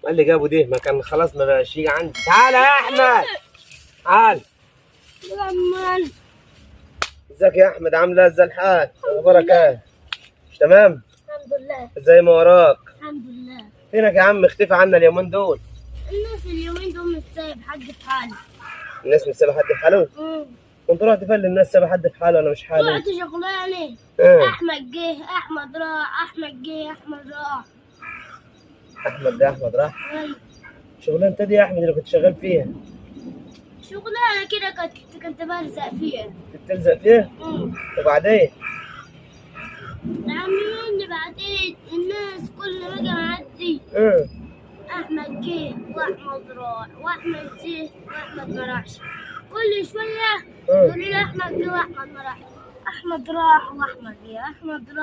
قال لي جابوا دي، ما كان خلاص ما بقاش يجي عندي. تعالى يا احمد، تعال. ازيك يا احمد؟ عامله ازاي الحال؟ اخبارك ايه؟ مش تمام؟ الحمد لله. ازاي ما وراك؟ الحمد لله. فينك يا عم؟ اختفى عنا اليومين دول. الناس اليومين دول مش سايب حد في حاله. الناس مش سايبه حد في حاله؟ كنت رحت فين الناس سايبه حد في حاله ولا مش حاله؟ رحت شغلانه. احمد جه، احمد راح، احمد جه، احمد راح. احمد ده احمد راح؟ ايوه. شغلانتي دي يا احمد اللي كنت شغال فيها؟ شغلانه كده كنت بلزق فيها. كنت بتلزق فيها؟ وبعدين؟ يا عمي بعدين الناس كل ما اجي اعدي احمد جه واحمد راح، واحمد جه واحمد ما راحش. كل شويه يقولوا لي احمد جه واحمد ما راحش، احمد راح واحمد جه، احمد راح.